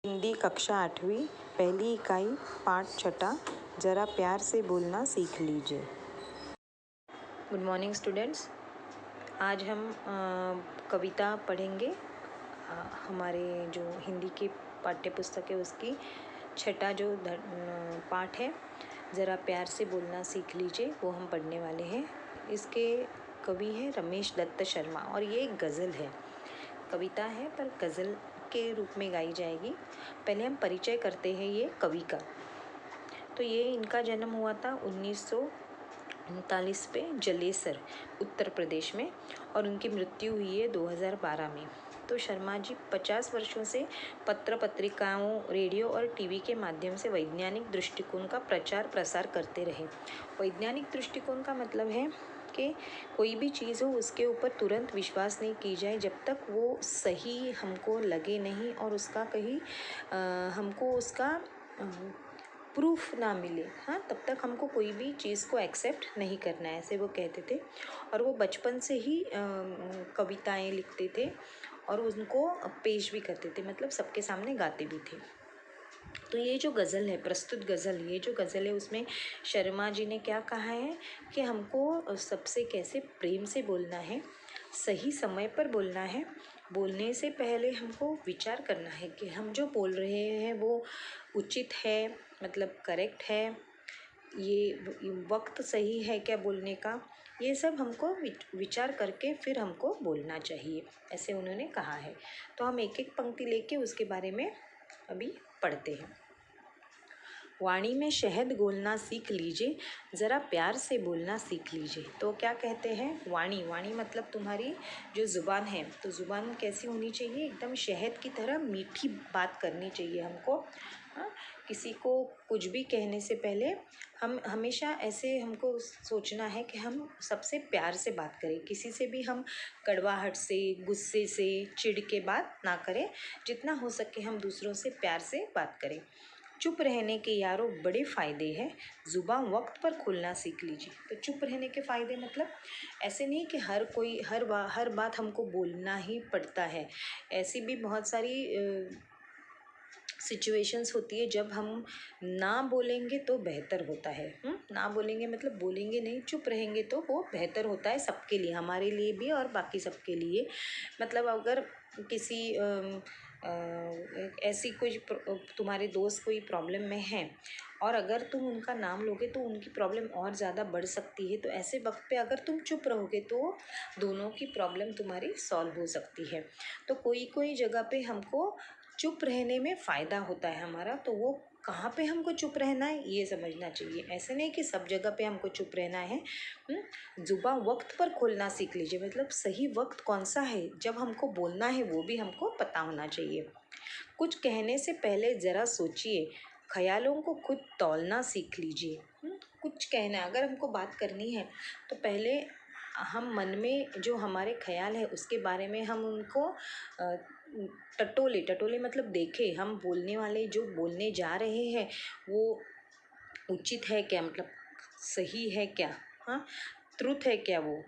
हिंदी कक्षा 8वीं पहली इकाई पाठ छठा ज़रा प्यार से बोलना सीख लीजिए। Good morning students. आज हम कविता पढ़ेंगे। हमारे जो हिंदी की पाठ्य पुस्तक है उसकी छठा जो पाठ है ज़रा प्यार से बोलना सीख लीजिए, वो हम पढ़ने वाले हैं। इसके कवि है रमेश दत्त शर्मा और ये एक गज़ल है। कविता है पर गज़ल के रूप में गाई जाएगी। पहले हम परिचय करते हैं ये कवि का। तो ये इनका जन्म हुआ था 1939 पे जलेसर उत्तर प्रदेश में और उनकी मृत्यु हुई है 2012 में। तो शर्मा जी 50 वर्षों से पत्र पत्रिकाओं, रेडियो और टीवी के माध्यम से वैज्ञानिक दृष्टिकोण का प्रचार प्रसार करते रहे। वैज्ञानिक दृष्टिकोण का मतलब है कि कोई भी चीज़ हो उसके ऊपर तुरंत विश्वास नहीं की जाए जब तक वो सही हमको लगे नहीं और उसका कहीं हमको उसका प्रूफ ना मिले, हाँ, तब तक हमको कोई भी चीज़ को एक्सेप्ट नहीं करना है, ऐसे वो कहते थे। और वो बचपन से ही कविताएं लिखते थे और उनको पेश भी करते थे, मतलब सबके सामने गाते भी थे। तो ये जो गज़ल है, प्रस्तुत गज़ल, ये जो गज़ल है उसमें शर्मा जी ने क्या कहा है कि हमको सबसे कैसे प्रेम से बोलना है, सही समय पर बोलना है, बोलने से पहले हमको विचार करना है कि हम जो बोल रहे हैं वो उचित है, मतलब करेक्ट है, ये वक्त सही है क्या बोलने का, ये सब हमको विचार करके फिर हमको बोलना चाहिए, ऐसे उन्होंने कहा है। तो हम एक एक पंक्ति लेके उसके बारे में अभी पढ़ते हैं। वाणी में शहद घोलना सीख लीजिए, ज़रा प्यार से बोलना सीख लीजिए। तो क्या कहते हैं, वाणी, वाणी मतलब तुम्हारी जो ज़ुबान है, तो ज़ुबान कैसी होनी चाहिए, एकदम शहद की तरह मीठी बात करनी चाहिए हमको। हाँ, किसी को कुछ भी कहने से पहले हम हमेशा ऐसे हमको सोचना है कि हम सबसे प्यार से बात करें, किसी से भी हम कड़वाहट से, गुस्से से, चिढ़ के बात ना करें। जितना हो सके हम दूसरों से प्यार से बात करें। चुप रहने के यारों बड़े फ़ायदे हैं, ज़ुबान वक्त पर खोलना सीख लीजिए। तो चुप रहने के फ़ायदे मतलब ऐसे नहीं कि हर बात हमको बोलना ही पड़ता है। ऐसी भी बहुत सारी सिचुएशंस होती है जब हम ना बोलेंगे तो बेहतर होता है। ना बोलेंगे मतलब बोलेंगे नहीं, चुप रहेंगे तो वो बेहतर होता है सबके लिए, हमारे लिए भी और बाकी सबके लिए। मतलब अगर किसी ऐसी कोई तुम्हारे दोस्त कोई प्रॉब्लम में हैं और अगर तुम उनका नाम लोगे तो उनकी प्रॉब्लम और ज़्यादा बढ़ सकती है। तो ऐसे वक्त पे अगर तुम चुप रहोगे तो दोनों की प्रॉब्लम तुम्हारी सॉल्व हो सकती है। तो कोई जगह पे हमको चुप रहने में फ़ायदा होता है हमारा, तो वो कहाँ पे हमको चुप रहना है ये समझना चाहिए। ऐसे नहीं कि सब जगह पे हमको चुप रहना है। ज़ुबान वक्त पर खोलना सीख लीजिए, मतलब सही वक्त कौन सा है जब हमको बोलना है वो भी हमको पता होना चाहिए। कुछ कहने से पहले ज़रा सोचिए, ख्यालों को खुद तौलना सीख लीजिए। कुछ कहना, अगर हमको बात करनी है तो पहले हम मन में जो हमारे ख्याल है उसके बारे में हम उनको टटोले मतलब देखें, हम बोलने वाले जो बोलने जा रहे हैं वो उचित है क्या, मतलब सही है क्या, हाँ, ट्रुथ है क्या, वो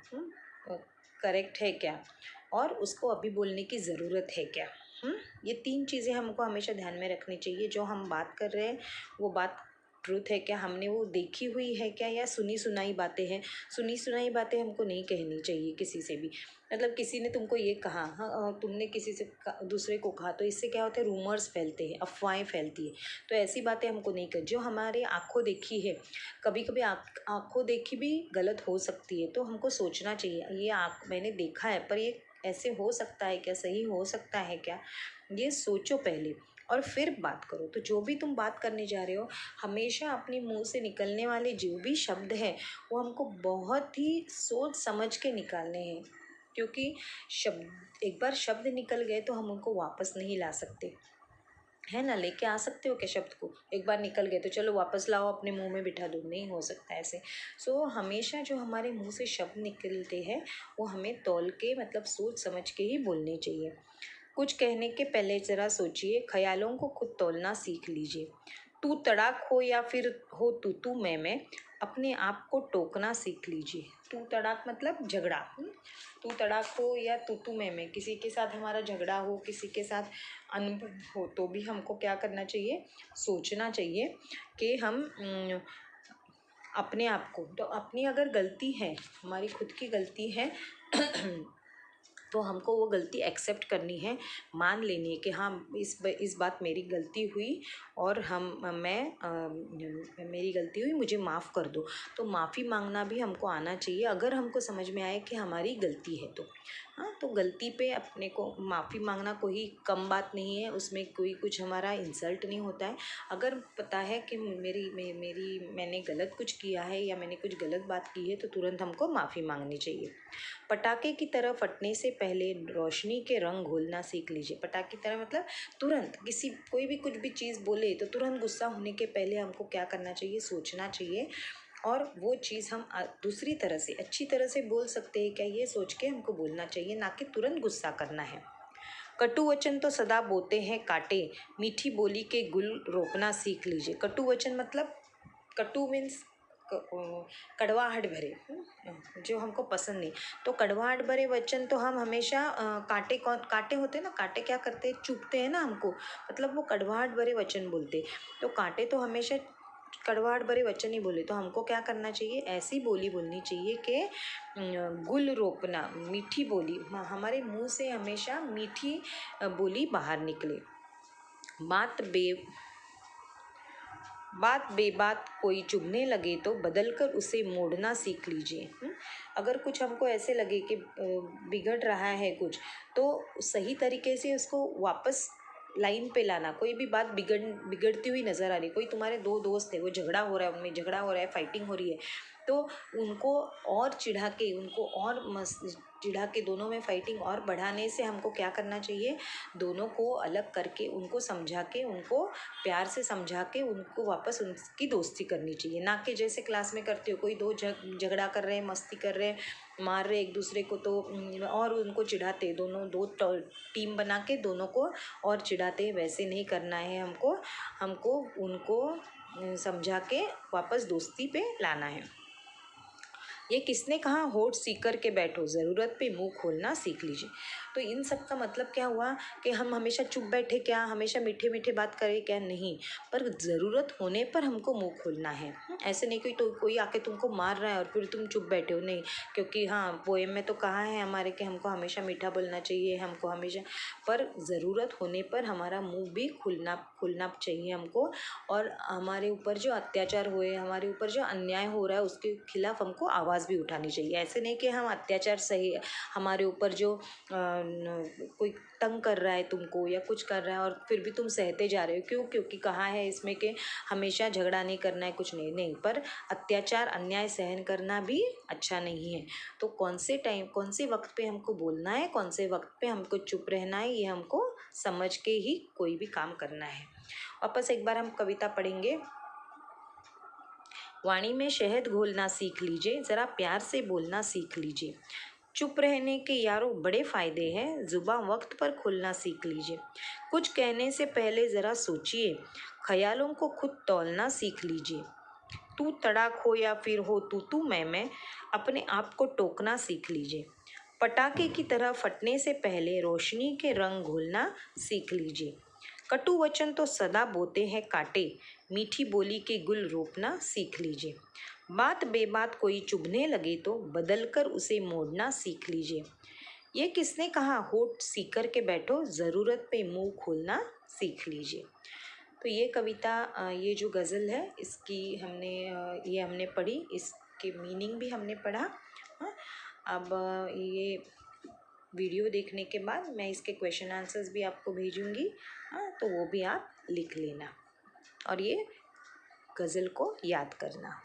करेक्ट है क्या, और उसको अभी बोलने की ज़रूरत है क्या। ये 3 चीज़ें हमको हमेशा ध्यान में रखनी चाहिए। जो हम बात कर रहे हैं वो बात ट्रुथ है क्या, हमने वो देखी हुई है क्या, या सुनी सुनाई बातें हैं। सुनी सुनाई बातें हमको नहीं कहनी चाहिए किसी से भी। मतलब किसी ने तुमको ये कहा, हाँ, तुमने किसी से दूसरे को कहा, तो इससे क्या होता है, रूमर्स फैलते हैं, अफवाहें फैलती है। तो ऐसी बातें हमको नहीं कर, जो हमारे आँखों देखी है, कभी कभी आँखों देखी भी गलत हो सकती है। तो हमको सोचना चाहिए, ये मैंने देखा है पर ये ऐसे हो सकता है क्या, सही हो सकता है क्या, ये सोचो पहले और फिर बात करो। तो जो भी तुम बात करने जा रहे हो, हमेशा अपने मुंह से निकलने वाले जो भी शब्द हैं वो हमको बहुत ही सोच समझ के निकालने हैं, क्योंकि एक बार शब्द निकल गए तो हम उनको वापस नहीं ला सकते, है ना। लेके आ सकते हो क्या शब्द को, एक बार निकल गए तो चलो वापस लाओ अपने मुंह में बिठा दो, नहीं हो सकता ऐसे। हमेशा जो हमारे मुंह से शब्द निकलते हैं वो हमें तौल के, मतलब सोच समझ के ही बोलने चाहिए। कुछ कहने के पहले ज़रा सोचिए, ख्यालों को खुद तौलना सीख लीजिए। तू तड़ाक हो या फिर हो तू मैं, अपने आप को टोकना सीख लीजिए। तू तड़ाक मतलब झगड़ा। तू तड़ाक हो या तू मैं, किसी के साथ हमारा झगड़ा हो, किसी के साथ अनुभव हो, तो भी हमको क्या करना चाहिए, सोचना चाहिए कि हम अपने आप को, तो अपनी अगर गलती है, हमारी खुद की गलती है तो हमको वो गलती एक्सेप्ट करनी है, मान लेनी है कि हाँ इस बात मेरी गलती हुई और मेरी गलती हुई, मुझे माफ़ कर दो। तो माफ़ी मांगना भी हमको आना चाहिए, अगर हमको समझ में आए कि हमारी गलती है तो। हाँ, तो गलती पे अपने को माफ़ी मांगना कोई कम बात नहीं है, उसमें कोई कुछ हमारा इंसल्ट नहीं होता है। अगर पता है कि मैंने गलत कुछ किया है या मैंने कुछ गलत बात की है तो तुरंत हमको माफ़ी मांगनी चाहिए। पटाखे की तरह फटने से पहले रोशनी के रंग घोलना सीख लीजिए। पटाखे की तरह मतलब तुरंत कोई भी कुछ भी चीज़ बोले तो तुरंत गुस्सा होने के पहले हमको क्या करना चाहिए, सोचना चाहिए, और वो चीज़ हम दूसरी तरह से अच्छी तरह से बोल सकते हैं क्या, ये सोच के हमको बोलना चाहिए, ना कि तुरंत गुस्सा करना है। कटु वचन तो सदा बोते हैं कांटे, मीठी बोली के गुल रोपना सीख लीजिए। कटु वचन मतलब, कटु मीन्स कड़वाहट भरे, जो हमको पसंद नहीं, तो कड़वाहट भरे वचन तो हम हमेशा कांटे होते हैं ना, कांटे क्या करते हैं, चुभते हैं ना हमको, मतलब वो कड़वाहट भरे वचन बोलते। तो कांटे तो हमेशा कड़वाहट भरे वचन ही बोले, तो हमको क्या करना चाहिए, ऐसी बोली बोलनी चाहिए कि गुल रोपना, मीठी बोली, हमारे मुंह से हमेशा मीठी बोली बाहर निकले। बात बेबात कोई चुभने लगे तो बदलकर उसे मोड़ना सीख लीजिए। अगर कुछ हमको ऐसे लगे कि बिगड़ रहा है कुछ, तो सही तरीके से उसको वापस लाइन पे लाना। कोई भी बात बिगड़ती हुई नज़र आ रही, कोई तुम्हारे दो दोस्त है, वो झगड़ा हो रहा है, उनमें झगड़ा हो रहा है, फाइटिंग हो रही है, तो उनको और चिढ़ा के दोनों में फाइटिंग और बढ़ाने से हमको क्या करना चाहिए, दोनों को अलग करके, उनको समझा के, उनको प्यार से समझा के, उनको वापस उनकी दोस्ती करनी चाहिए, ना कि जैसे क्लास में करते हो, कोई दो झगड़ा कर रहे हैं, मस्ती कर रहे हैं, मार रहे एक दूसरे को, तो और उनको चिढ़ाते, दो टीम बना के दोनों को और चिढ़ाते। वैसे नहीं करना है हमको उनको समझा के वापस दोस्ती पे लाना है। ये किसने कहा, होठ सीख कर के बैठो, ज़रूरत पे मुंह खोलना सीख लीजिए। तो इन सब का मतलब क्या हुआ कि हम हमेशा चुप बैठे क्या, हमेशा मीठे मीठे बात करें क्या, नहीं, पर ज़रूरत होने पर हमको मुंह खोलना है। ऐसे नहीं कोई आके तुमको मार रहा है और फिर तुम चुप बैठे हो, नहीं, क्योंकि हाँ पोएम में तो कहा है हमारे कि हमको हमेशा मीठा बोलना चाहिए, हमको हमेशा, पर ज़रूरत होने पर हमारा मुँह भी खुलना चाहिए हमको। और हमारे ऊपर जो अत्याचार हुए, हमारे ऊपर जो अन्याय हो रहा है, उसके खिलाफ हमको आवाज़ भी उठानी चाहिए। ऐसे नहीं कि हम अत्याचार सही, हमारे ऊपर जो कोई तंग कर रहा है तुमको या कुछ कर रहा है और फिर भी तुम सहते जा रहे हो, क्योंकि कहा है इसमें कि हमेशा झगड़ा नहीं करना है, कुछ नहीं, पर अत्याचार अन्याय सहन करना भी अच्छा नहीं है। तो कौन से वक्त पे हमको बोलना है, कौन से वक्त पे हमको चुप रहना है, ये हमको समझ के ही कोई भी काम करना है। वापस एक बार हम कविता पढ़ेंगे। वाणी में शहद घोलना सीख लीजिए, ज़रा प्यार से बोलना सीख लीजिए। चुप रहने के यारों बड़े फ़ायदे हैं, ज़ुबान वक्त पर खोलना सीख लीजिए। कुछ कहने से पहले ज़रा सोचिए, ख्यालों को खुद तौलना सीख लीजिए। तू तड़ाक हो या फिर हो तू मैं, अपने आप को टोकना सीख लीजिए। पटाखे की तरह फटने से पहले रोशनी के रंग घोलना सीख लीजिए। कटु वचन तो सदा बोते हैं कांटे, मीठी बोली के गुल रोपना सीख लीजिए। बात बेबात कोई चुभने लगे तो बदलकर उसे मोड़ना सीख लीजिए। ये किसने कहा, होठ सीकर के बैठो, ज़रूरत पे मुंह खोलना सीख लीजिए। तो ये कविता, ये जो गज़ल है, इसकी ये हमने पढ़ी, इसके मीनिंग भी हमने पढ़ा। हाँ, अब ये वीडियो देखने के बाद मैं इसके क्वेश्चन आंसर्स भी आपको भेजूंगी। हाँ, तो वो भी आप लिख लेना और ये गज़ल को याद करना।